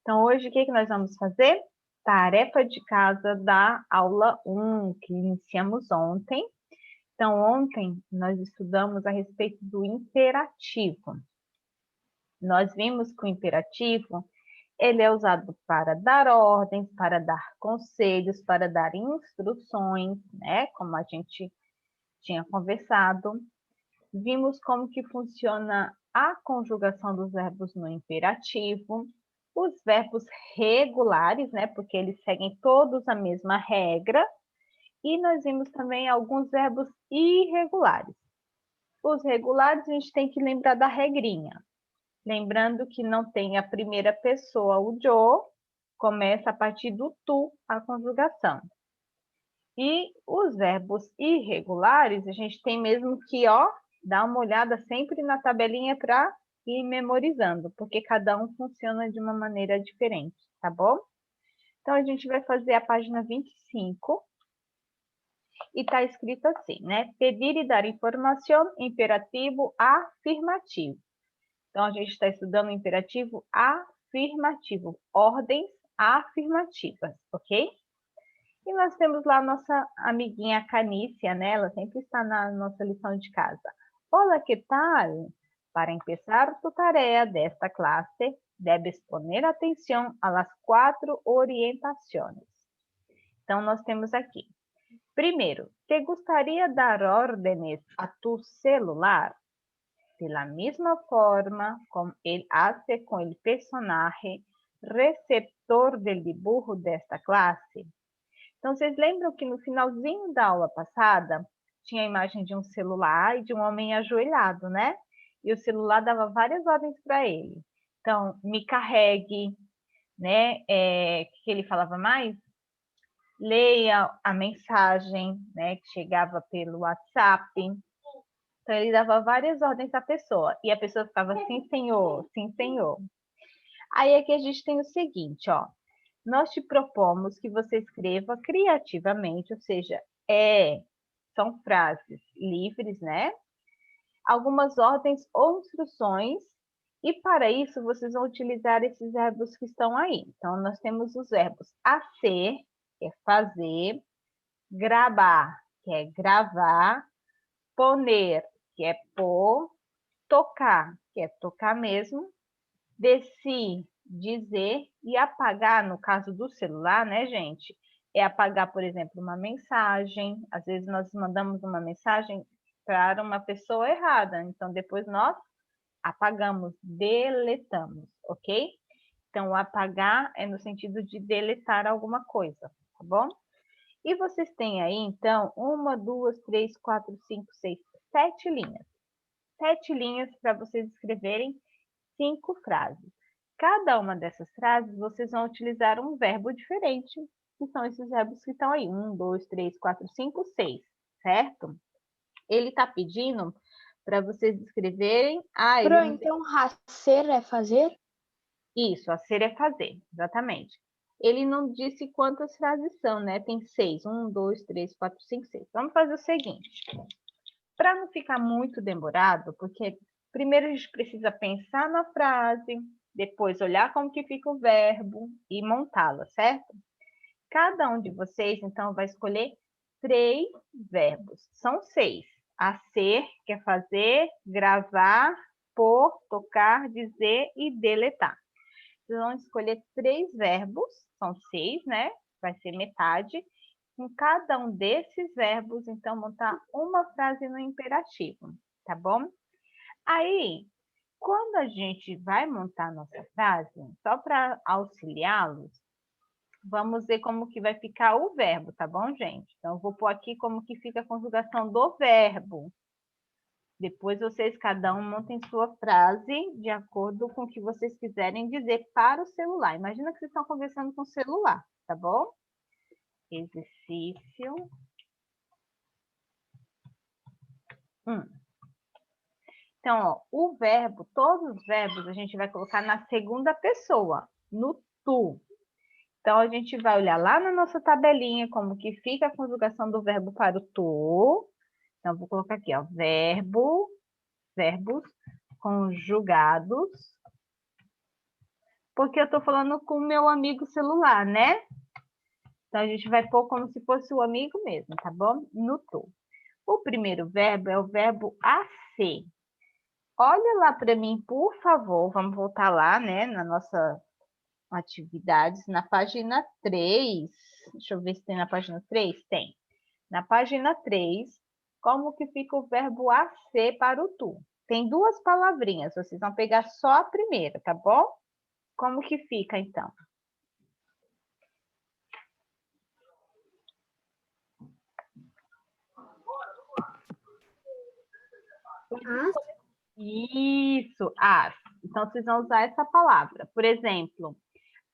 Então, hoje, o que nós vamos fazer? Tarefa de casa da aula 1, que iniciamos ontem. Então, ontem nós estudamos a respeito do imperativo. Nós vimos que o imperativo, ele é usado para dar ordens, para dar conselhos, para dar instruções, né? Como a gente tinha conversado. Vimos como que funciona a conjugação dos verbos no imperativo, os verbos regulares, né, porque eles seguem todos a mesma regra, e nós vimos também alguns verbos irregulares. Os regulares a gente tem que lembrar da regrinha, lembrando que não tem a primeira pessoa, o Joe, começa a partir do tu a conjugação. E os verbos irregulares, a gente tem mesmo que, ó, dar uma olhada sempre na tabelinha para ir memorizando, porque cada um funciona de uma maneira diferente, tá bom? Então, a gente vai fazer a página 25 e está escrito assim, né? Pedir e dar informação, imperativo afirmativo. Então, a gente está estudando o imperativo afirmativo, ordens afirmativas, ok? E nós temos lá a nossa amiguinha Canícia, né? Ela sempre está na nossa lição de casa. Olá, que tal? Para empezar tu tarea desta classe, debes poner atenção às 4 orientações. Então, nós temos aqui. Primeiro, ¿te gustaría dar órdenes a tu celular? De la misma forma como ele hace com el personaje receptor del dibujo desta classe? Então, vocês lembram que no finalzinho da aula passada tinha a imagem de um celular e de um homem ajoelhado, né? E o celular dava várias ordens para ele. Então, me carregue, né? O que ele falava mais? Leia a mensagem, né? Que chegava pelo WhatsApp. Então, ele dava várias ordens à pessoa. E a pessoa ficava, sim, senhor, sim, senhor. Aí aqui a gente tem o seguinte, ó. Nós te propomos que você escreva criativamente, ou seja, são frases livres, né? Algumas ordens ou instruções, e para isso vocês vão utilizar esses verbos que estão aí. Então, nós temos os verbos hacer, que é fazer, gravar, que é gravar, poner, que é pôr, tocar, que é tocar mesmo, decir, dizer, e apagar, no caso do celular, né, gente? É apagar, por exemplo, uma mensagem. Às vezes nós mandamos uma mensagem para uma pessoa errada, então depois nós apagamos, deletamos, ok? Então, apagar é no sentido de deletar alguma coisa, tá bom? E vocês têm aí, então, 1, 2, 3, 4, 5, 6, 7 linhas. 7 linhas para vocês escreverem 5 frases. Cada uma dessas frases, vocês vão utilizar um verbo diferente, que são esses verbos que estão aí. 1, 2, 3, 4, 5, 6, certo? Ele está pedindo para vocês escreverem... Pro, então, hacer é fazer? Isso, a ser é fazer, exatamente. Ele não disse quantas frases são, né? Tem 6. 1, 2, 3, 4, 5, 6. Vamos fazer o seguinte. Para não ficar muito demorado, porque primeiro a gente precisa pensar na frase, depois olhar como que fica o verbo e montá-la, certo? Cada um de vocês, então, vai escolher 3 verbos. São 6. A ser, que é fazer, gravar, pôr, tocar, dizer e deletar. Vocês vão escolher 3 verbos, são 6, né? Vai ser metade. Com cada um desses verbos, então, montar uma frase no imperativo, tá bom? Aí, quando a gente vai montar a nossa frase, só para auxiliá-los, vamos ver como que vai ficar o verbo, tá bom, gente? Então, eu vou pôr aqui como que fica a conjugação do verbo. Depois vocês, cada um, montem sua frase de acordo com o que vocês quiserem dizer para o celular. Imagina que vocês estão conversando com o celular, tá bom? Exercício 1. Então, ó, o verbo, todos os verbos a gente vai colocar na segunda pessoa, no tu. Então, a gente vai olhar lá na nossa tabelinha como que fica a conjugação do verbo para o tu. Então, vou colocar aqui, ó, verbos conjugados porque eu estou falando com o meu amigo celular, né? Então, a gente vai pôr como se fosse o amigo mesmo, tá bom? No tu. O primeiro verbo é o verbo a ser. Olha lá para mim, por favor. Vamos voltar lá, né? Na nossa atividades, na página 3. Deixa eu ver se tem na página 3. Tem. Na página 3, como que fica o verbo a ser para o tu? Tem duas palavrinhas, vocês vão pegar só a primeira, tá bom? Como que fica, então? As. Isso, as. Então, vocês vão usar essa palavra. Por exemplo,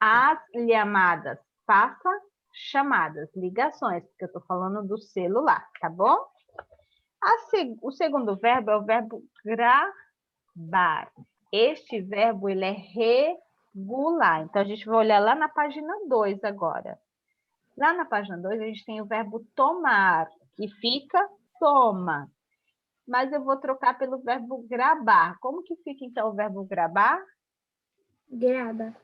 as chamadas. Faça chamadas, ligações, porque eu estou falando do celular, tá bom? O segundo verbo é o verbo gravar. Este verbo, ele é regular. Então, a gente vai olhar lá na página 2 agora. Lá na página 2, a gente tem o verbo tomar, que fica toma. Mas eu vou trocar pelo verbo gravar. Como que fica, então, o verbo gravar? Graba.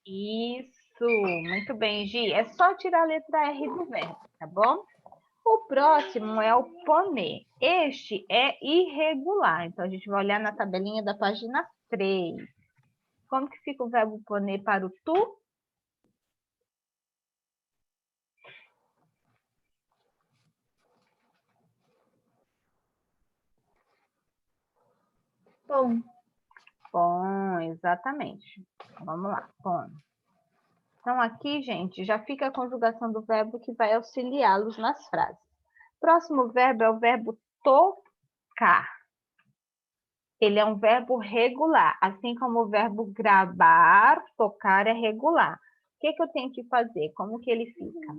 Isso, muito bem, Gi. É só tirar a letra R do verbo, tá bom? O próximo é o poner. Este é irregular. Então, a gente vai olhar na tabelinha da página 3. Como que fica o verbo poner para o tu? Bom. Bom, exatamente. Vamos lá, bom. Então, aqui, gente, já fica a conjugação do verbo que vai auxiliá-los nas frases. Próximo verbo é o verbo tocar. Ele é um verbo regular, assim como o verbo gravar, tocar é regular. O que eu tenho que fazer? Como que ele fica?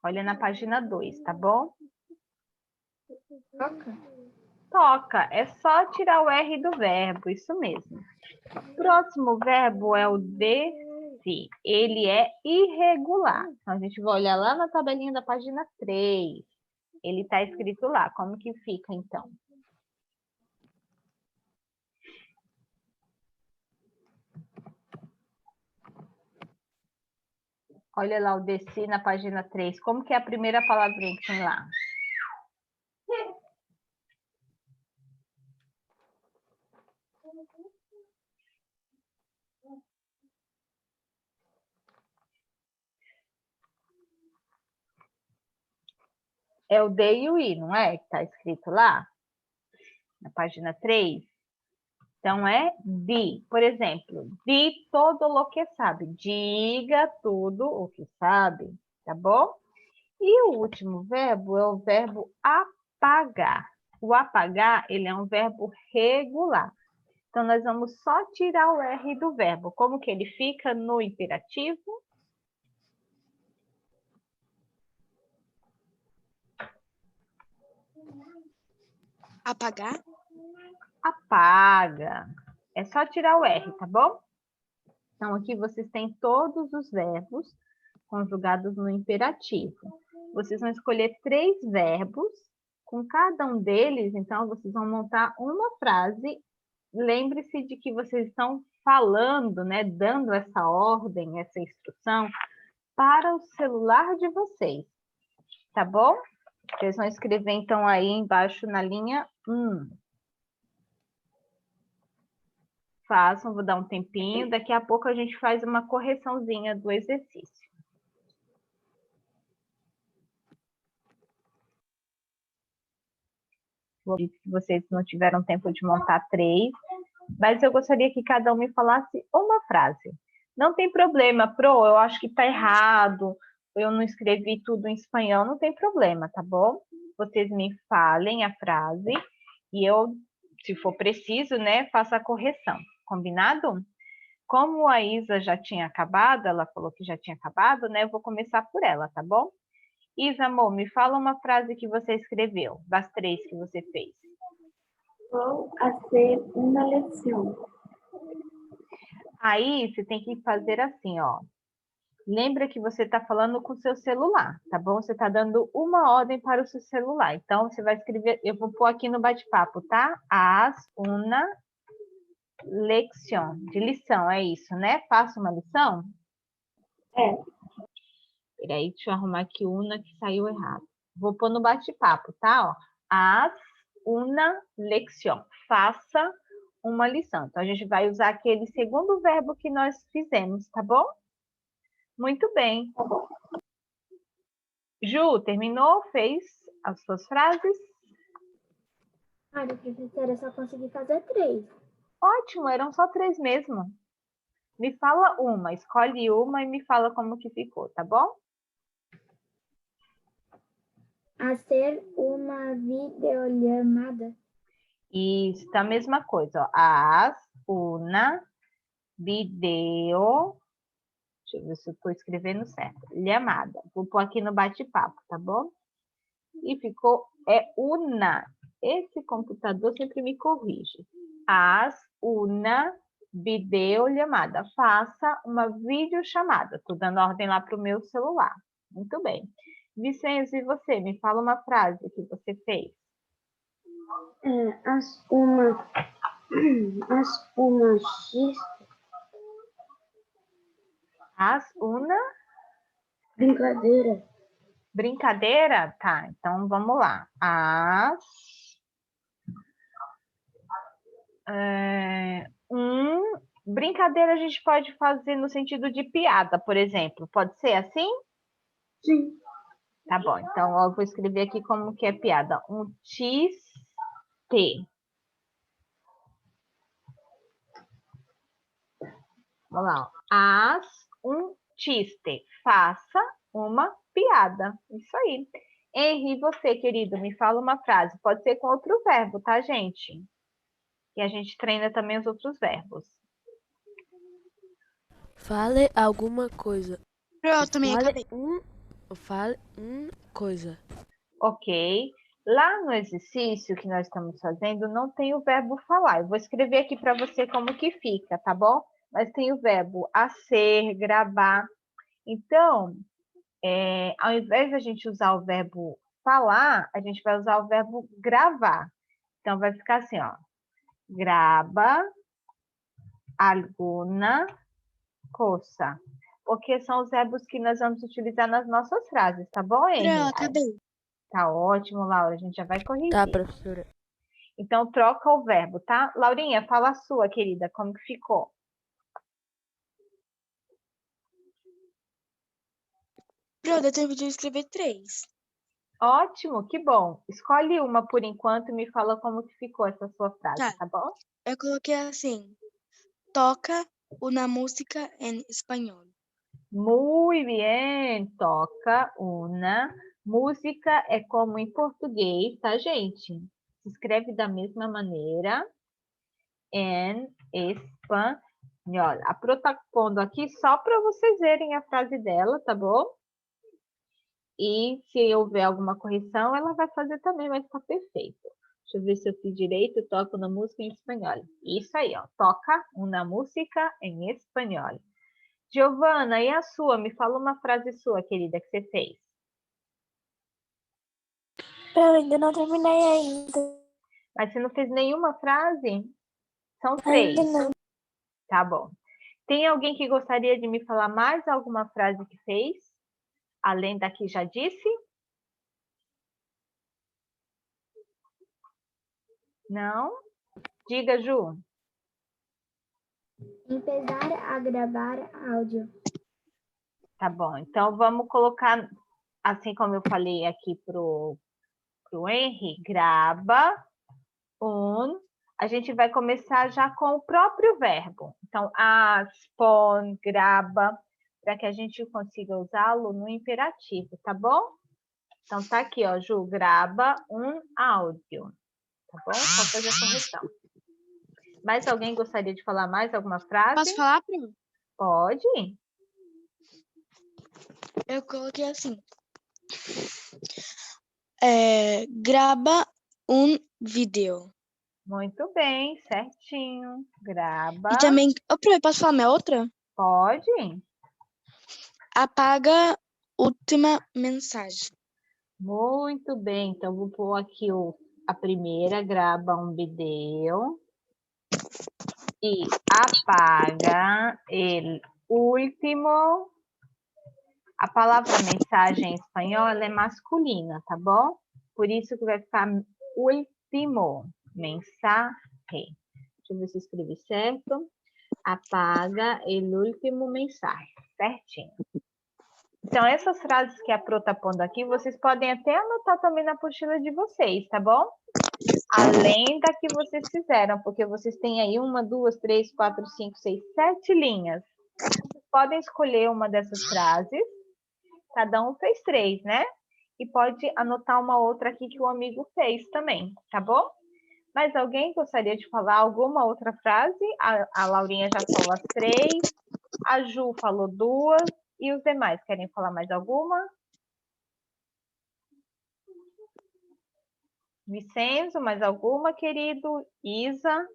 Olha na página 2, tá bom? Toca. Toca, é só tirar o R do verbo, isso mesmo. Próximo verbo é o de-se. Ele é irregular. Então, a gente vai olhar lá na tabelinha da página 3. Ele está escrito lá. Como que fica, então? Olha lá o de-se na página 3. Como que é a primeira palavrinha que tem lá? É o de e o i, não é? Que está escrito lá na página 3. Então, é de. Por exemplo, de todo o que sabe. Diga tudo o que sabe, tá bom? E o último verbo é o verbo apagar. O apagar, ele é um verbo regular. Então, nós vamos só tirar o R do verbo. Como que ele fica no imperativo? Apagar? Apaga. É só tirar o R, tá bom? Então, aqui vocês têm todos os verbos conjugados no imperativo. Vocês vão escolher 3 verbos. Com cada um deles, então, vocês vão montar uma frase. Lembre-se de que vocês estão falando, né, dando essa ordem, essa instrução para o celular de vocês, tá bom? Vocês vão escrever, então, aí embaixo na linha 1. Façam, vou dar um tempinho, daqui a pouco a gente faz uma correçãozinha do exercício. Se vocês não tiveram tempo de montar 3, mas eu gostaria que cada um me falasse uma frase. Não tem problema, Pro, eu acho que está errado, eu não escrevi tudo em espanhol, não tem problema, tá bom? Vocês me falem a frase e eu, se for preciso, né, faço a correção. Combinado? Como a Isa já tinha acabado, ela falou que já tinha acabado, né? Eu vou começar por ela, tá bom? Isa, amor, me fala uma frase que você escreveu, das 3 que você fez. Vou fazer uma lição. Aí, você tem que fazer assim, ó. Lembra que você está falando com o seu celular, tá bom? Você está dando uma ordem para o seu celular. Então, você vai escrever, eu vou pôr aqui no bate-papo, tá? As una lección, de lição, é isso, né? Faça uma lição? É. Peraí, deixa eu arrumar aqui uma que saiu errado. Vou pôr no bate-papo, tá? Ó, haz una lección. Faça uma lição. Então, a gente vai usar aquele segundo verbo que nós fizemos, tá bom? Muito bem. Tá bom. Ju, terminou? Fez as suas frases? Olha, professora, eu só consegui fazer 3. Ótimo, eram só 3 mesmo. Me fala uma, escolhe uma e me fala como que ficou, tá bom? Hacer uma videollamada. Isso, tá a mesma coisa, ó. Haz una video. Deixa eu ver se eu estou escrevendo certo. Llamada. Vou pôr aqui no bate-papo, tá bom? E ficou, una. Esse computador sempre me corrige. Haz una videollamada. Faça uma videochamada. Estou dando ordem lá para o meu celular. Muito bem. Vicenzo, e você? Me fala uma frase que você fez. Haz uma Haz una brincadeira. brincadeira? Tá, então vamos lá. Brincadeira a gente pode fazer no sentido de piada, por exemplo. Pode ser assim? Sim. Tá bom, então eu vou escrever aqui como que é piada. Um chiste. Vamos lá. Ó. Haz um chiste. Faça uma piada. Isso aí. Henri, você, querido, me fala uma frase. Pode ser com outro verbo, tá, gente? E a gente treina também os outros verbos. Fale alguma coisa. Eu também acabei. Fale uma coisa. Ok. Lá no exercício que nós estamos fazendo, não tem o verbo falar. Eu vou escrever aqui para você como que fica, tá bom? Mas tem o verbo hacer, gravar. Então, ao invés da gente usar o verbo falar, a gente vai usar o verbo gravar. Então, vai ficar assim, ó. Graba alguna cosa. Porque são os verbos que nós vamos utilizar nas nossas frases, tá bom, Eu Henrique? acabei. Tá ótimo, Laura. A gente já vai corrigir. Tá, professora. Então, troca o verbo, tá? Laurinha, fala a sua, querida. Como que ficou? Pronto, eu tenho que escrever 3. Ótimo, que bom. Escolhe uma por enquanto e me fala como que ficou essa sua frase, tá bom? Eu coloquei assim: toca uma música em espanhol. Muy bien. Toca una música é como em português, tá, gente? Se escreve da mesma maneira. En espanhol. A Pro tá pondo aqui só para vocês verem a frase dela, tá bom? E se houver alguma correção, ela vai fazer também, vai ficar perfeito. Deixa eu ver se eu fiz direito. Toco na música em espanhol. Isso aí, ó. Toca uma música em espanhol. Giovana, e a sua? Me fala uma frase sua, querida, que você fez. Eu ainda não terminei ainda. Mas você não fez nenhuma frase? São 3. Ainda não. Tá bom. Tem alguém que gostaria de me falar mais alguma frase que fez? Além da que já disse? Não? Diga, Ju. Empezar a gravar áudio. Tá bom. Então, vamos colocar, assim como eu falei aqui pro Henry, grava a gente vai começar já com o próprio verbo. Então, pon, graba, para que a gente consiga usá-lo no imperativo, tá bom? Então, tá aqui, ó, Ju, grava áudio. Tá bom? Só fazer a correção. Mais alguém gostaria de falar mais alguma frase? Posso falar, Bruno? Pode. Eu coloquei assim: grava vídeo. Muito bem, certinho. Grava. E também, posso falar minha outra? Pode. Apaga última mensagem. Muito bem. Então, vou pôr aqui a primeira, grava vídeo. E apaga el último. A palavra mensagem em espanhol ela é masculina, tá bom? Por isso que vai ficar último. Mensaje. Deixa eu ver se eu escrevi certo. Apaga el último mensaje. Certinho. Então, essas frases que a Pro tá pondo aqui, vocês podem até anotar também na apostila de vocês, tá bom? Além da que vocês fizeram, porque vocês têm aí 1, 2, 3, 4, 5, 6, 7 linhas. Vocês podem escolher uma dessas frases. Cada um fez 3, né? E pode anotar uma outra aqui que o amigo fez também, tá bom? Mas alguém gostaria de falar alguma outra frase? A Laurinha já falou as 3, a Ju falou 2, e os demais querem falar mais alguma? Vicenzo, mais alguma, querido? Isa?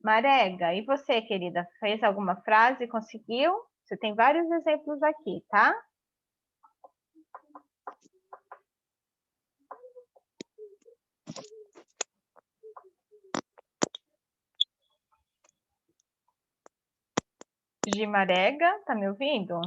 Marega, e você, querida? Fez alguma frase? Conseguiu? Você tem vários exemplos aqui, tá? Gimarega, tá me ouvindo?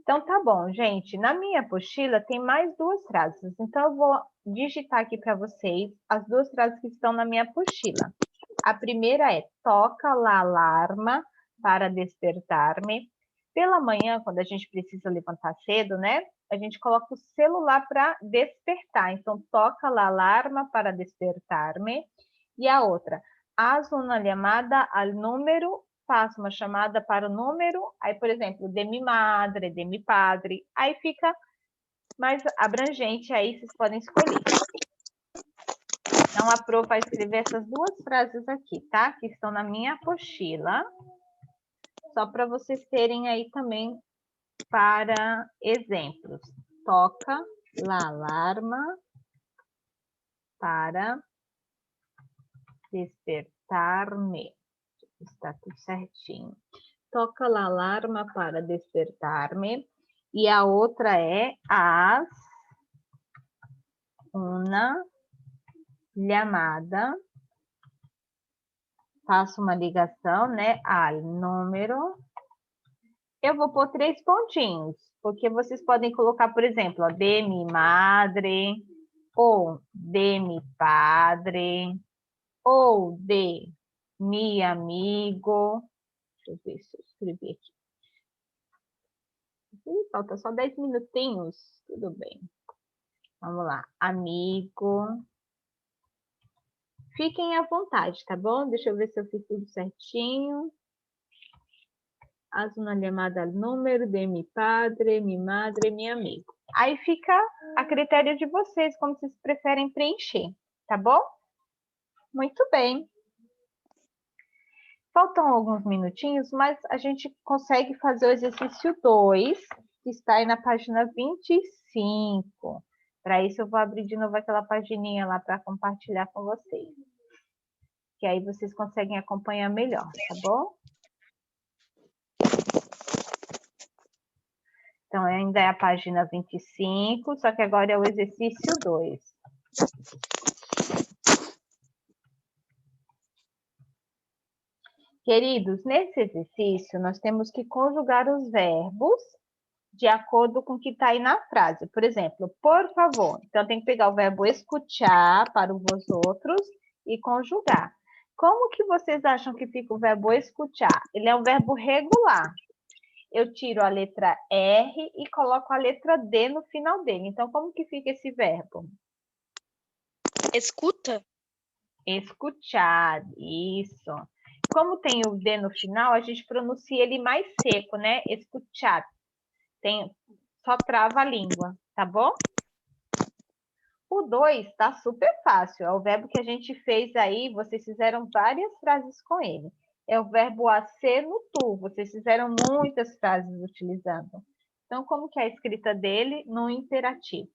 Então, tá bom, gente. Na minha apostila tem mais 2 frases. Então, eu vou digitar aqui para vocês as 2 frases que estão na minha apostila. A primeira é: toca a alarma para despertar-me. Pela manhã, quando a gente precisa levantar cedo, né? A gente coloca o celular para despertar. Então, toca a alarma para despertar-me. E a outra: haz uma chamada ao número, faço uma chamada para o número, aí, por exemplo, de mi madre, de mi padre, aí fica mais abrangente, aí vocês podem escolher. Então, a Pro vai escrever essas 2 frases aqui, tá? Que estão na minha apostila. Só para vocês terem aí também para exemplos. Toca la alarma para despertar-me. Está tudo certinho. Toca a alarma para despertar-me. E a outra é haz uma chamada. Faço uma ligação, né? Al número. Eu vou pôr 3 pontinhos, porque vocês podem colocar, por exemplo, ó, de mi madre, ou de mi padre, ou de mi amigo. Deixa eu ver se eu escrevi aqui. Falta só 10 minutinhos. Tudo bem. Vamos lá. Amigo. Fiquem à vontade, tá bom? Deixa eu ver se eu fiz tudo certinho. Haz uma chamada al número de mi padre, mi madre, mi amigo. Aí fica a critério de vocês, como vocês preferem preencher, tá bom? Muito bem. Faltam alguns minutinhos, mas a gente consegue fazer o exercício 2, que está aí na página 25. Para isso, eu vou abrir de novo aquela pagininha lá para compartilhar com vocês. Que aí vocês conseguem acompanhar melhor, tá bom? Então, ainda é a página 25, só que agora é o exercício 2. Queridos, nesse exercício, nós temos que conjugar os verbos de acordo com o que está aí na frase. Por exemplo, por favor. Então, tem que pegar o verbo escutar para os outros e conjugar. Como que vocês acham que fica o verbo escutar? Ele é um verbo regular. Eu tiro a letra R e coloco a letra D no final dele. Então, como que fica esse verbo? Escuta? Escutar, isso. Como tem o D no final, a gente pronuncia ele mais seco, né? Escutar. Só trava a língua, tá bom? O 2 tá super fácil. É o verbo que a gente fez aí, vocês fizeram várias frases com ele. É o verbo ser no tu. Vocês fizeram muitas frases utilizando. Então, como que é a escrita dele no imperativo?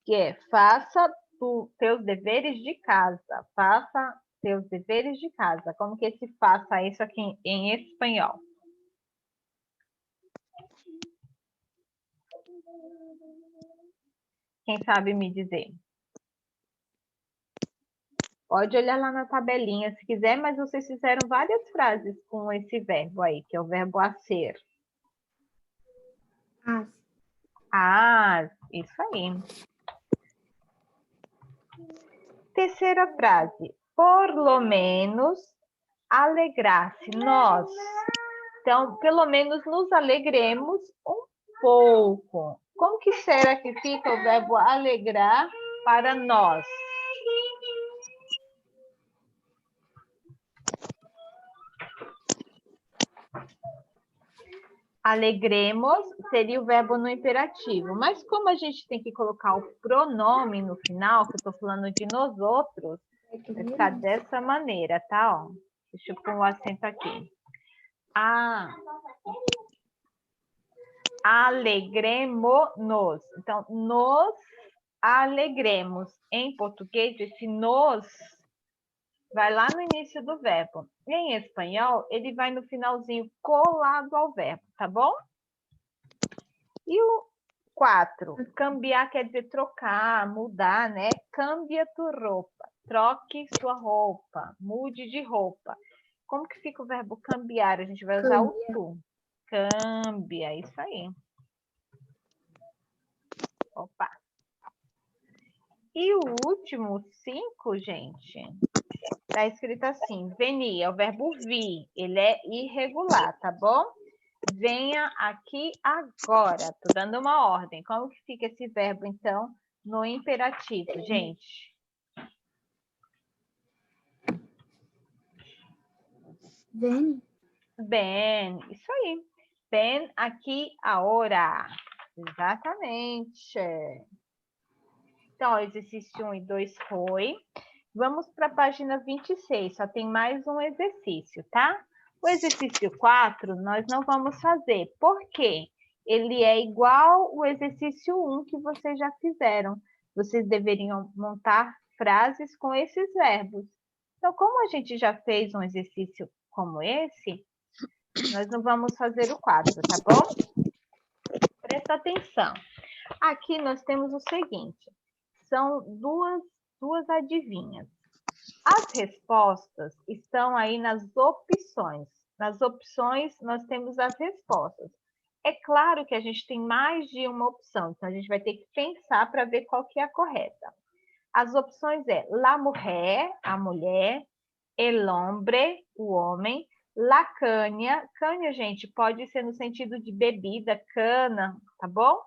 que é faça teus deveres de casa. Faça teus deveres de casa. Como que se faça isso aqui em espanhol? Quem sabe me dizer? Pode olhar lá na tabelinha se quiser, mas vocês fizeram várias frases com esse verbo aí, que é o verbo hacer. As. Ah, isso aí. Terceira frase. Por lo menos alegrar-se. Nós. Então, pelo menos nos alegremos um pouco. Como que será que fica o verbo alegrar para nós? Alegremos seria o verbo no imperativo. Mas como a gente tem que colocar o pronome no final, que eu estou falando de nós outros, vai ficar dessa maneira, tá? Ó, deixa eu pôr um acento aqui. Alegremo-nos. Então, nos alegremos. Em português, esse nos vai lá no início do verbo. Em espanhol, ele vai no finalzinho colado ao verbo, tá bom? E o 4, cambiar quer dizer trocar, mudar, né? Cambia tua roupa, troque sua roupa, mude de roupa. Como que fica o verbo cambiar? A gente vai usar o tu. Cambia, isso aí. Opa. E o último 5, gente, tá escrito assim, venir, é o verbo vir, ele é irregular, tá bom? Venha aqui agora, tô dando uma ordem. Como que fica esse verbo, então, no imperativo, gente? Vem. Bem, isso aí. Ven aqui agora. Exatamente. Então, ó, exercício 1 e 2 foi. Vamos para a página 26, só tem mais um exercício, tá? O exercício 4 nós não vamos fazer. Por quê? Ele é igual o exercício 1 que vocês já fizeram. Vocês deveriam montar frases com esses verbos. Então, como a gente já fez um exercício como esse, nós não vamos fazer o 4, tá bom? Presta atenção. Aqui nós temos o seguinte. São duas adivinhas. As respostas estão aí nas opções. Nas opções, nós temos as respostas. É claro que a gente tem mais de uma opção, então a gente vai ter que pensar para ver qual que é a correta. As opções é la mujer, a mulher, el hombre, o homem, la caña. Caña, gente, pode ser no sentido de bebida, cana, tá bom?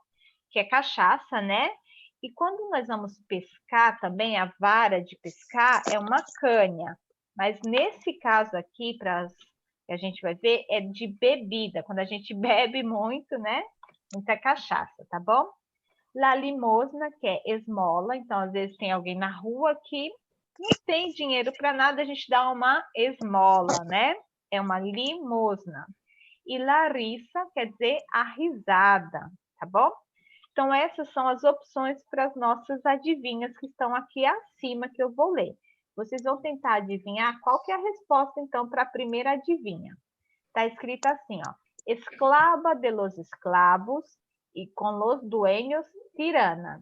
Que é cachaça, né? E quando nós vamos pescar também, a vara de pescar é uma canha. Mas nesse caso aqui, que a gente vai ver, é de bebida. Quando a gente bebe muito, né? Muita cachaça, tá bom? La limosna, que é esmola. Então, às vezes tem alguém na rua que não tem dinheiro para nada, a gente dá uma esmola, né? É uma limosna. E la risa quer dizer a risada, tá bom? Então, essas são as opções para as nossas adivinhas que estão aqui acima, que eu vou ler. Vocês vão tentar adivinhar qual que é a resposta, então, para a primeira adivinha. Está escrito assim, ó. Esclava de los esclavos e com los dueños tirana.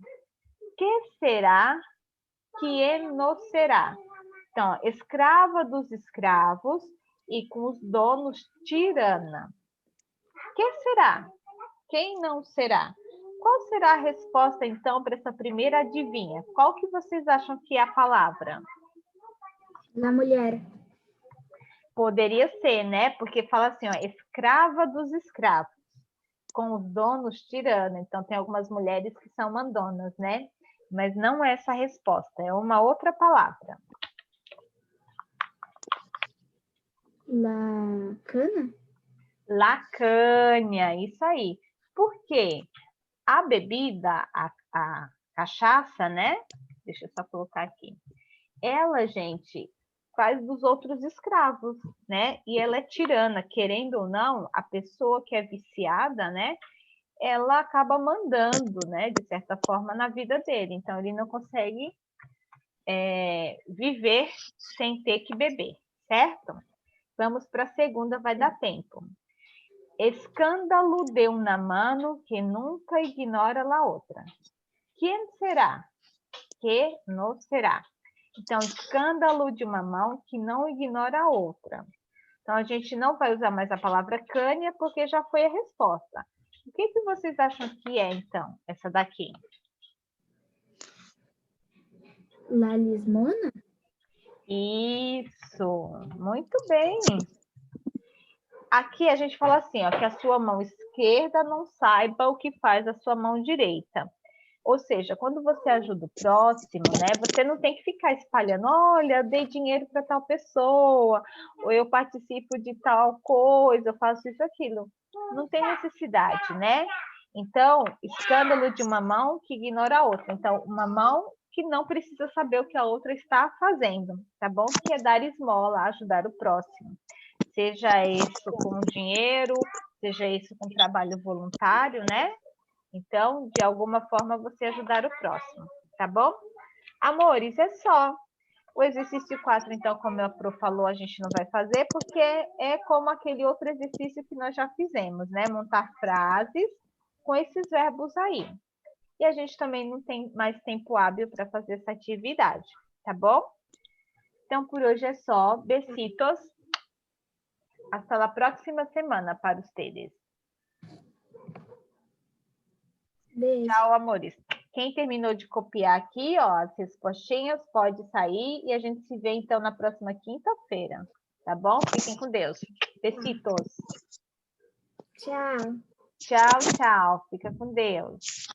Que será que não será? Então, escrava dos escravos e com os donos tirana. Que será? Quem não será? Qual será a resposta, então, para essa primeira adivinha? Qual que vocês acham que é a palavra? La mulher. Poderia ser, né? Porque fala assim, ó, escrava dos escravos, com os donos tirando. Então, tem algumas mulheres que são mandonas, né? Mas não é essa a resposta, é uma outra palavra. La cana? Lacanha, isso aí. Por quê? A bebida, a cachaça, né? Deixa eu só colocar aqui. Ela, gente, faz dos outros escravos, né? E ela é tirana, querendo ou não, a pessoa que é viciada, né? ela acaba mandando, né, de certa forma, na vida dele. Então, ele não consegue viver sem ter que beber, certo? Vamos para a segunda, vai dar tempo. Escândalo de una mano que nunca ignora la outra. Quem será? Que não será? Então, escândalo de uma mão que não ignora a outra. Então, a gente não vai usar mais a palavra cânia, porque já foi a resposta. O que vocês acham que é, então, essa daqui? La Lismona? Isso, muito bem. Aqui a gente fala assim, ó, que a sua mão esquerda não saiba o que faz a sua mão direita. Ou seja, quando você ajuda o próximo, né, você não tem que ficar espalhando, olha, eu dei dinheiro para tal pessoa, ou eu participo de tal coisa, eu faço isso, aquilo. Não tem necessidade, né? Então, escândalo de uma mão que ignora a outra. Então, uma mão que não precisa saber o que a outra está fazendo, tá bom? Que é dar esmola, ajudar o próximo. Seja isso com dinheiro, seja isso com trabalho voluntário, né? Então, de alguma forma, você ajudar o próximo, tá bom? Amores, é só. O exercício 4, então, como a Pro falou, a gente não vai fazer, porque é como aquele outro exercício que nós já fizemos, né? Montar frases com esses verbos aí. E a gente também não tem mais tempo hábil para fazer essa atividade, tá bom? Então, por hoje é só. Besitos. Hasta la próxima semana para ustedes. Beijo. Tchau, amores. Quem terminou de copiar aqui, ó, as respostinhas, pode sair e a gente se vê, então, na próxima quinta-feira. Tá bom? Fiquem com Deus. Besitos. Tchau. Tchau, tchau. Fica com Deus.